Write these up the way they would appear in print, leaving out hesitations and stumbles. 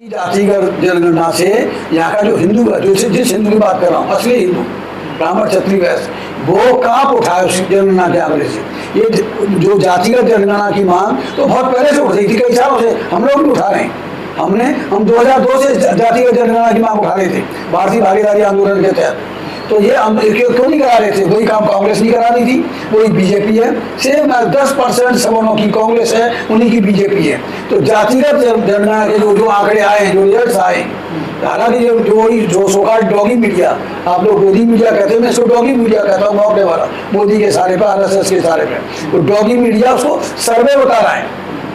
जातिगत जनगणना से यहाँ का जो हिंदू है, जो जिस हिंदू की बात कर रहा हूँ, असली हिंदू ब्राह्मण क्षत्रिय वैश्य, वो कहाँ पर उठाए उस जनगणना के आंकड़े से। ये जो जातिगत जनगणना की मांग तो बहुत पहले से उठ रही थी, कई सालों से हम लोग भी उठा रहे हैं। हम 2002 से जातिगत जनगणना की मांग उठा रहे थे भारतीय भागीदारी आंदोलन के तहत। तो ये हम क्यों नहीं करा रहे थे? वही काम कांग्रेस नहीं करा रही थी, वही बीजेपी है। सेम 10% सवर्णों की कांग्रेस है, उन्हीं की बीजेपी है। तो जातिगत जनगणना के जो आंकड़े आए, जो रिजल्ट आए, हालांकि जो सोकाल्ड डॉगी मीडिया, आप लोग मोदी मीडिया कहते हैं, मैं इसको डॉगी मीडिया कहता हूँ, मौके वाला मोदी के सारे पे, RSS के सारे पे, तो डॉगी मीडिया उसको सर्वे बता रहा है।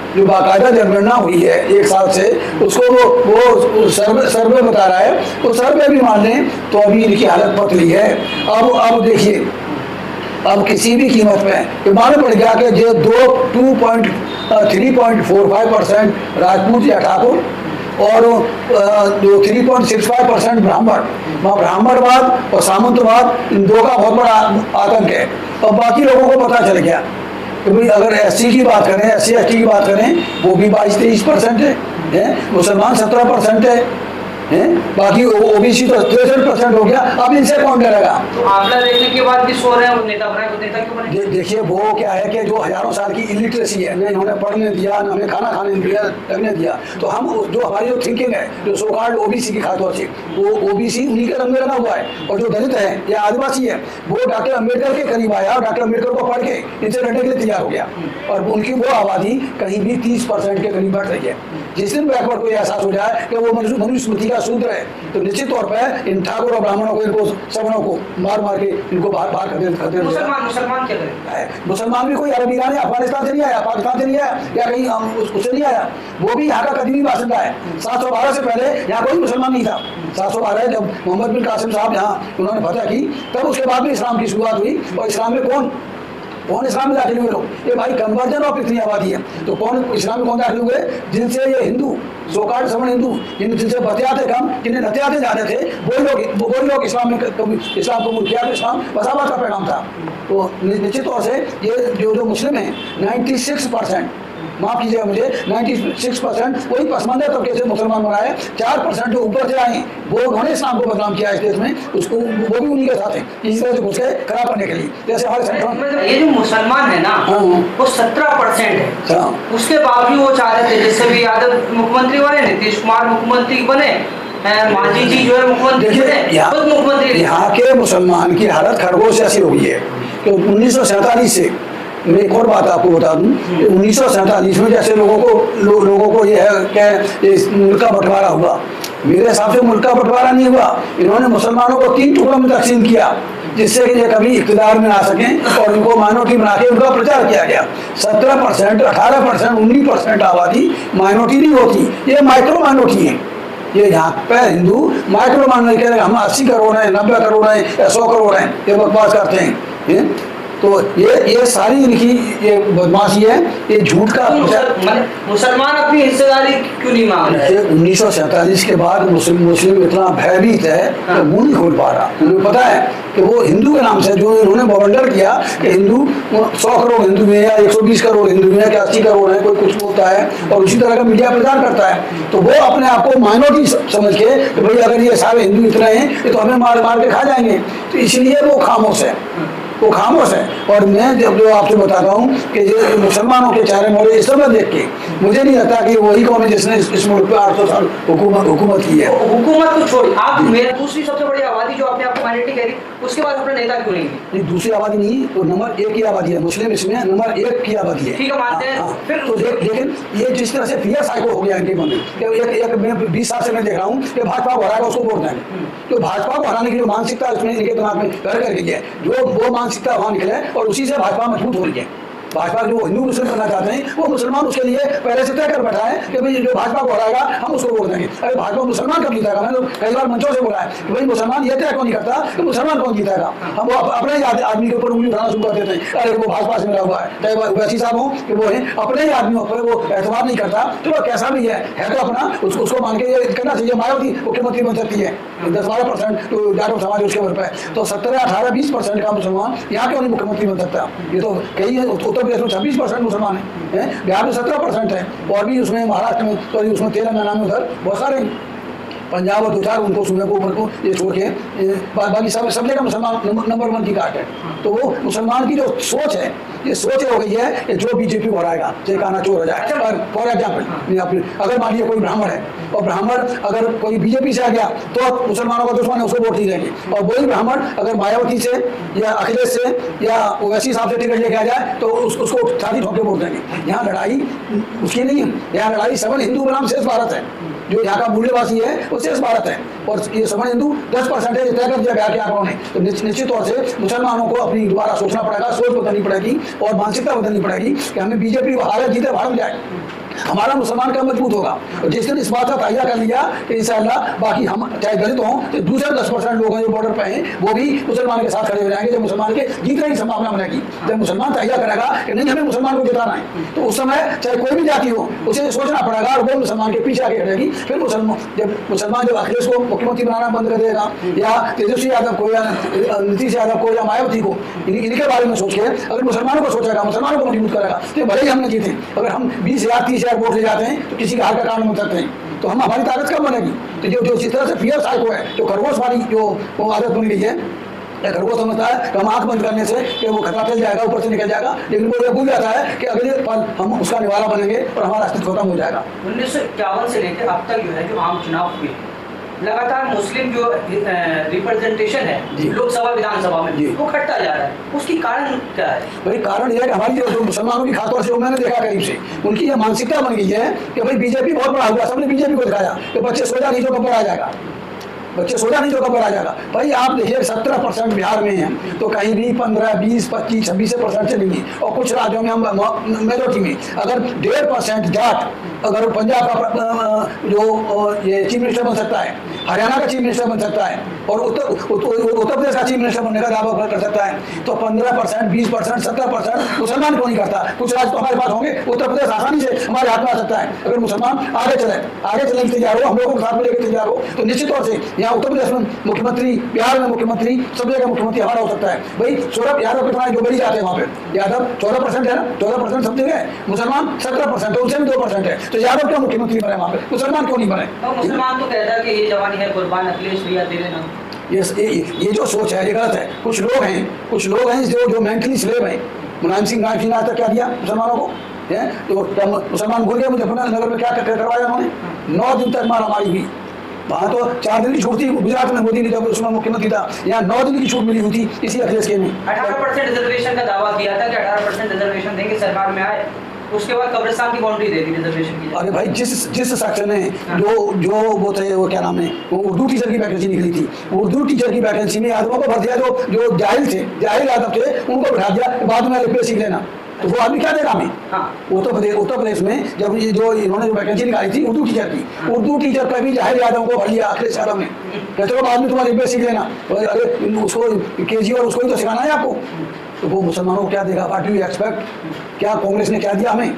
जो बाकायदा जनगणना हुई है 1 साल से, उसको वो सर्वे बता रहा है। तो सर्वे भी मान लें तो अभी इनकी हालत पतली है। अब देखिए, अब किसी भी कीमत में मालूम पड़ गया कि जो 3.45% राजपूत या ठाकुर और जो 3.65% ब्राह्मण, ब्राह्मणवाद और सामंतवाद, इन दो का बहुत बड़ा आतंक है। और बाकी लोगों को पता चल गया कि भाई अगर SC की बात करें, SC ST की बात करें, वो भी 22-23% है, मुसलमान 17% है, बाकी OBC तो 63% हो गया। अब इनसे कौन डरेगा? तो आंकड़ा देखने के बाद भी सो रहे हैं नेता बनाए, नेता क्यों बने? देखिए, वो क्या है कि जो हजारों साल की इलिटरेसी है, नहीं उन्हें पढ़ने दिया, ना हमें खाना खाने दिया, लगने दिया, तो हम जो हमारी जो थिंकिंग है, जो सोकाल्ड OBC की खातौर से, वो OBC उन्हीं के रंग में रंगा हुआ है। और जो दलित है या आदिवासी है, वो डॉक्टर अम्बेडकर के करीब आया और डॉक्टर अम्बेडकर को पढ़ के इनसे लड़ने के लिए तैयार हो गया। और उनकी वो आबादी कहीं भी 30% के करीब बढ़ रही है। जिस दिन बैकवर्ड को एहसास हो जाए कि वो मनुस्मृति का सूत्र है, तो निश्चित तौर पर इन ठाकुर और ब्राह्मणों को, इनको सवर्णों को मार मार के इनको बाहर कर मुसलमान क्या करें? मुसलमान भी कोई अरब ईरान, अफगानिस्तान से नहीं आया, पाकिस्तान से नहीं आया, या कहीं उससे नहीं आया, वो भी यहाँ का कदीमी बासिंदा है। 712 से पहले यहाँ कोई मुसलमान नहीं था। 712 जब मोहम्मद बिन कासिम साहब यहाँ उन्होंने फतह की, तब उसके बाद भी इस्लाम की शुरुआत हुई। और इस्लाम में कौन इस्लाम में दाखिल हुए लोग? ये भाई कन्वर्जन ऑफ इतनी आबादी है, तो कौन इस्लाम में कौन दाखिल हुए? जिनसे ये हिंदू, सोकाल्ड सवर्ण हिंदू, जिनसे बतियाते कम, जिन्हें नतियाते ज्यादा थे, वही लोग इस्लाम में इस्लाम कबूल किया। तो इस्लाम बसावत का पैगाम था। तो निश्चित तौर से ये जो मुस्लिम है, 96%, माफ कीजिएगा मुझे, 96% वही पसमानदा तबके से मुसलमान बनाए। 4% जो ऊपर से आए, वो उन्होंने इस्लाम को बदनाम किया इस देश में, उसको वो भी उन्हीं के साथ है, इसी तरह से घुस के खराब करने के लिए। जैसे हमारे ये जो मुसलमान है ना, वो 17% है। उसके बावजूद वो चाह रहे थे, जैसे भी यादव मुख्यमंत्री बने, नीतीश कुमार मुख्यमंत्री बने, मांझी जी जो है मुख्यमंत्री बने, यहाँ के मुसलमान की हालत खरगोश ऐसी हो गई है कि 1947 से, मैं एक और बात आपको बता दूं, 1947 में जैसे लोगों को ये है कि मुल्क का बंटवारा हुआ, मेरे हिसाब से मुल्क का बंटवारा नहीं हुआ। इन्होंने मुसलमानों को 3 टुकड़ों में तकसीम किया, जिससे कि ये कभी इक़्तिदार में आ सकें, और उनको माइनॉरिटी बना के उनका प्रचार किया गया। 17%, 18%, 19% आबादी माइनॉरिटी नहीं होती, ये माइक्रो माइनॉरिटी है। ये यहाँ पे हिंदू माइक्रो माइनॉरिटी कह रहे हैं, हम 80 करोड़ हैं, 90 करोड़ हैं या 100 करोड़ हैं, ये बकवास करते हैं। तो ये सारी इनकी ये बदमाशी है, ये झूठ का। मुसलमान अपनी हिस्सेदारी क्यों नहीं मांग रहे? 1947 के बाद मुस्लिम इतना भयभीत है कि मुंह नहीं खोल पा रहा। उन्हें पता है कि वो हिंदू के नाम से जो इन्होंने बवंडर किया कि हिंदू 100 करोड़ हिंदू में या 120 करोड़ हिंदू में, क्या 80 करोड़ है, कोई कुछ बोलता है और उसी तरह का मीडिया प्रचार करता है। तो वो अपने आप को माइनॉरिटी समझ के कि भाई अगर ये सारे हिंदू इतने हैं तो हमें मार मार के खा जाएंगे, तो इसलिए वो खामोश है, वो खामोश है। और मैं जो आपसे बताता हूँ कि ये मुसलमानों के चेहरे मोहरे इस समय देख के मुझे नहीं लगता कि वही कौन है जिसने इस मुल्क पे 800 साल हुकूमत की है। हुकूमत को छोड़, आप मेरा दूसरी सबसे बड़ी आबादी जो आपने आपको माइनॉरिटी कह रही, उसके बाद अपने नेता क्यों नहीं? दूसरी आबादी नहीं, तो नंबर 1 की आबादी है मुस्लिम, इसमें नंबर 1 की आबादी है। ठीक है, मानते हैं। फिर तो लेकिन ये जिस तरह से फियर साइको हो गया इनके मन में, मैं 20 साल से मैं देख रहा हूँ कि भाजपा को हराएगा उसको वोट देंगे। तो भाजपा को हराने की जो मानसिकता इसमें इनके दिमाग में घर कर गई है, जो वो मानसिकता वहां निकले और उसी से भाजपा मजबूत हो रही है। भाजपा जो हिंदू मुस्लिम करना चाहते हैं, वो मुसलमान उसके लिए पहले से तय कर बैठा है कि भाई जो भाजपा को हराएगा हम उसको वोट देंगे। अरे भाजपा मुसलमान कब जीतेगा? मैंने तो कई बार मंचों से बोला है कि भाई मुसलमान ये तय क्यों नहीं करता कि मुसलमान कौन जीतेगा। हम वो अपने ही आदमी के ऊपर उंगली उठाना शुरू कर देते हैं, अरे वो भाजपा से मिला हुआ है, चाहे वैसी साहब हो कि वो है, अपने ही आदमियों पर वो एतबार नहीं करता। चलो कैसा भी है तो अपना उसको मान के ये करना चाहिए। मायावती मुख्यमंत्री बन सकती है, 10-12% तो जाटो समाज उसके ऊपर है, तो 17, 18, 20% का मुसलमान यहाँ क्यों नहीं मुख्यमंत्री बन सकता? ये तो कई उत्तर उत्तर प्रदेश में 26% मुसलमान हैं, बिहार में 17% है, और भी उसमें महाराष्ट्र में, सॉरी उसमें तेलंगाना में उधर बहुत सारे हैं। पंजाब और दो-चार उनको सूबे को ऊपर को ये छोड़ के बाकी सब जगह मुसलमान नंबर 1 की काट है। तो वो मुसलमान की जो सोच है, ये सोच हो गई है कि जो बीजेपी को हराएगा चाहे काना चोर हो जाए। फॉर एग्जाम्पल अगर मान लीजिए कोई ब्राह्मण है और ब्राह्मण अगर कोई बीजेपी से आ गया तो मुसलमानों का दुश्मन है, उसको वोट नहीं देंगे। और वही ब्राह्मण अगर मायावती से या अखिलेश से या ओवैसी साहब से टिकट लेके आ जाए तो उसको छाती ठोक के वोट देंगे। यहाँ लड़ाई उसकी नहीं है, यहाँ लड़ाई सबल हिंदू बनाम शेष भारत है। जो यहाँ का मूल्यवासी है वो शेष भारत है, और ये सबल हिंदू 10% तय कर दिया गया कि आंकड़ों ने। तो निश्चित तौर से मुसलमानों को अपनी दोबारा सोचना पड़ेगा, सोच बदलनी पड़ेगी और मानसिकता बदलनी पड़ेगी कि हमें बीजेपी हारे जीते भारत जाए, हमारा मुसलमान का मजबूत होगा। और जिस दिन इस बात का तैयार कर लिया कि इंशाअल्लाह बाकी हम चाहे दलित हों तो दूसरे 10% लोग हैं जो बॉर्डर पे हैं वो भी मुसलमान के साथ खड़े हो जाएंगे, जब मुसलमान के जीतने की संभावना बनेगी। जब मुसलमान तैयार करेगा कि नहीं हमें मुसलमान को जिताना है, तो उस समय चाहे कोई भी जाति हो उसे सोचना पड़ेगा और वो मुसलमान के पीछे आगे हटेगी। फिर मुसलमान जब अखिलेश को मुख्यमंत्री बनाना बंद कर देगा या तेजस्वी यादव को या नीतीश यादव को या मायावती को, इनके बारे में सोच के अगर मुसलमानों को सोचेगा, मुसलमानों को मजबूत करेगा, तो भले ही हमने जीते, अगर हम 20,000 30,000 वोट ले जाते हैं तो किसी का हार का कारण बन सकते हैं, तो हम हमारी ताकत कब बनेगी। तो जो जिस तरह से फियर साइको है, जो खरगोश वाली जो वो आदत बन गई है, खरगोश समझता है कि हम आंख बंद करने से कि वो खतरा चल जाएगा, ऊपर से निकल जाएगा, लेकिन वो ये भूल जाता है कि अगले पल हम उसका निवाला बनेंगे और हमारा अस्तित्व खत्म हो जाएगा। 1951 से लेकर अब तक जो है जो आम चुनाव हुए लगातार मुस्लिम जो रिप्रेजेंटेशन है लोकसभा विधानसभा में वो घटता जा रहा है, उसकी कारण क्या है? भाई कारण यह है कि हमारी जो मुसलमानों की खासतौर से मैंने देखा करीब से, उनकी ये मानसिकता बन गई है कि भाई बीजेपी बहुत बड़ा हुआ, सबने बीजेपी को दिखाया कि बच्चे सोचा नहीं जो कब आ जाएगा, बच्चे सोचा नहीं जो कब आ जाएगा। भाई आप देखिए 17% बिहार में हैं तो कहीं भी 15, 20, 25, 26% से नहीं है, और कुछ राज्यों में हम मेजोरिटी में अगर 1.5% जाट अगर पंजाब का जो ये चीफ मिनिस्टर बन सकता है, हरियाणा का चीफ मिनिस्टर बन सकता है और उत्तर प्रदेश का चीफ मिनिस्टर बनने का दावा कर सकता है, तो 15%, 20%, 17% मुसलमान क्यों नहीं करता? कुछ राज्य तो हमारे पास होंगे, उत्तर प्रदेश आसानी से हमारे हाथ में आ सकता है। अगर मुसलमान आगे चलने की तैयार हो, हम लोगों को साथ में लेकर तैयार हो, तो निश्चित तौर से यहाँ उत्तर प्रदेश में मुख्यमंत्री, बिहार में मुख्यमंत्री, सब जगह मुख्यमंत्री हमारा हो सकता है। भाई सौरभ यादव कितना जो बड़ी जाते हैं वहाँ पे, यादव 14% है ना, 14% सब जगह, मुसलमान 17%, तो उनसे भी 2% है, तो यादव क्यों मुख्यमंत्री बने वहाँ पे, मुसलमान क्यों नहीं बने? मुसलमान तो कहता है कि ये जवानी है कुर्बान अखिलेश भैया दे देना। ये जो सोच है ये गलत है। कुछ लोग हैं जो मेंटली स्लेव हैं। मुलायम सिंह गांधी ने आज तक क्या दिया मुसलमानों को? तो मुसलमान भूल गए मुजफ्फरनगर में क्या करवाया उन्होंने? 9 दिन तक मारामारी हुई। वहाँ तो 4 दिन की छूट थी गुजरात में, मोदी ने जब उसमें मुख्यमंत्री था, यहाँ 9 दिन की छूट मिली हुई थी इसी अखिलेश के में। 18% रिजर्वेशन का दावा किया था कि 18% रिजर्वेशन देंगे, सरकार में आए उसके बाद कब्रिस्तान की बाउंड्री दे दी रिजर्वेशन की। अरे भाई जिस सेक्शन में जो वो थे, वो क्या नाम है, वो उर्दू टीचर की वैकेंसी निकली थी, उर्दू टीचर की वैकेंसी में यादवों को भर दिया, जो जाहिल यादव थे उनको बैठा दिया, बाद में लिपे सीख लेना, तो वो आदमी क्या देगा हमें? उत्तर प्रदेश में जब ये जो इन्होंने जो वैकेंसी निकाली थी उर्दू टीचर की, उर्दू टीचर पर भी जाहिर यादव को भर लिया अखिलेश यादव ने, कहते हो बाद में तुम्हारे लिपे सीख लेना, अरे उसको केजी और उसको ही तो सिखाना है आपको। तो वो मुसलमानों को क्या देगा? What do you expect? क्या कांग्रेस ने क्या दिया हमें?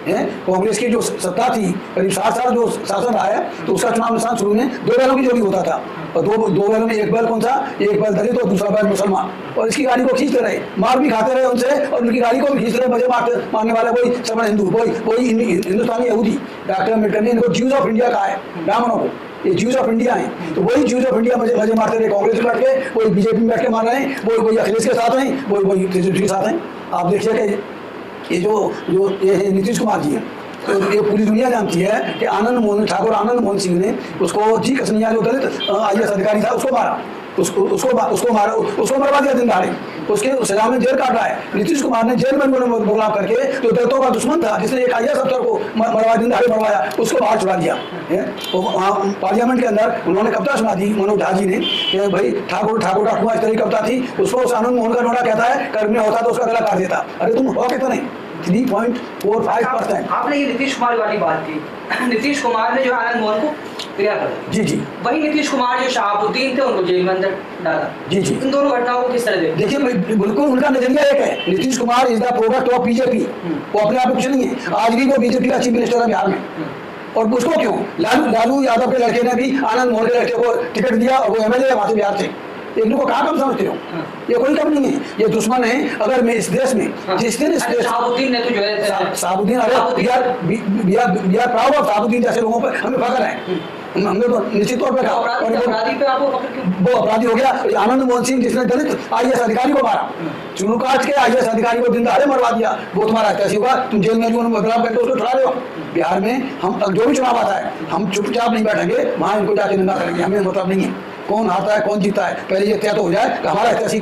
कांग्रेस की जो सत्ता थी करीब 7 साल जो शासन रहा है, तो उसका चुनाव निशान शुरू में 2 बैलों की जोड़ी होता था, और दो बैलों में एक बैल कौन सा? एक बैल दलित और दूसरा बैल मुसलमान, और इसकी गाड़ी को खींचते रहे, मार भी खाते रहे उनसे, और उनकी गाड़ी को भी खींचते रहे, मजे मारने वाला वही सबल हिंदू, वही हिंदुस्तानी यहूदी। डॉक्टर अम्बेडकर ने इनको ज्यूज ऑफ इंडिया कहा है, ब्राह्मणों को, ये ज्यूज ऑफ इंडिया हैं। तो वही ज्यूज ऑफ इंडिया मजे मारते रहे, कांग्रेस में बैठ के, वही बीजेपी में बैठ के मार रहे हैं, वही अखिलेश के साथ हैं, वही तेजस्वी के साथ हैं। आप देखिए कि ये जो ये नीतीश कुमार जी हैं, तो ये पूरी दुनिया जानती है कि ठाकुर आनंद मोहन सिंह ने उसको जी कसनिया जो दलित IAS अधिकारी था उसको मारा, उसको मरवा दिया दिन दहाड़े, उसके सजा में जेल काटा है। नीतीश कुमार ने जेल में बदलाव करके जो दलितों का दुश्मन था, जिसने एक IAS अफसर को मरवा दिन दहाड़े मरवाया, उसको बाहर छुड़ा दिया। तो वहाँ पार्लियामेंट के अंदर उन्होंने कविता सुना दी मनोज झा जी ने कि भाई ठाकुर का कुआं इस तरह की कविता थी, उसको उस आनंद मोहन का नोड़ा कहता है, कर्म में होता तो उसका गला काट देता। अरे तुम हो कहते नहीं 3.45%। आपने ये नीतीश कुमार वाली बात की, नीतीश कुमार ने जो आनंद मोहन को क्रिया कर जी वही नीतीश कुमार जो शहाबुद्दीन थे उनको जेल में अंदर डाला। जी इन दोनों घटनाओं को किस तरह देखिए? बिल्कुल उनका नजरिया एक है, Nitish Kumar is the product of BJP, वो अपने आप कुछ नहीं है। आज भी वो बीजेपी का चीफ मिनिस्टर है बिहार में, और उसको क्यों? लालू यादव के लड़के ने भी आनंद मोहन के लड़के को टिकट दिया और वो MLA है वहाँ से बिहार से, इनको कहाँ कम समझते हो? ये कोई कम नहीं है, ये दुश्मन है। अगर मैं इस देश में जिस दिन इस देश शहाबुद्दीन ने तो जो है साबुद्दीन, अरे यार प्राउड ऑफ साबुद्दीन जैसे लोगों पर हमें फख्र है। हमने तो निश्चित तौर पर अपराधी पे आपको पकड़ क्यों? वो अपराधी हो गया आनंद मोहन सिंह, जिसने दलित IAS अधिकारी को मारा, चुनू काट के IAS अधिकारी को दिन दहाड़े मरवा दिया। वो तुम्हारा कैसे होगा? तुम जेल में जो बदलाव करके उसको छुड़ा रहे हो। बिहार में हम जो भी चुनाव आता है हम चुपचाप नहीं बैठेंगे, वहां इनको जाके निंदा करेंगे, हमें मतलब नहीं है कौन हारता है कौन जीता है। पहले ये तय तो हो जाए कि हमारा ऐतिहासिक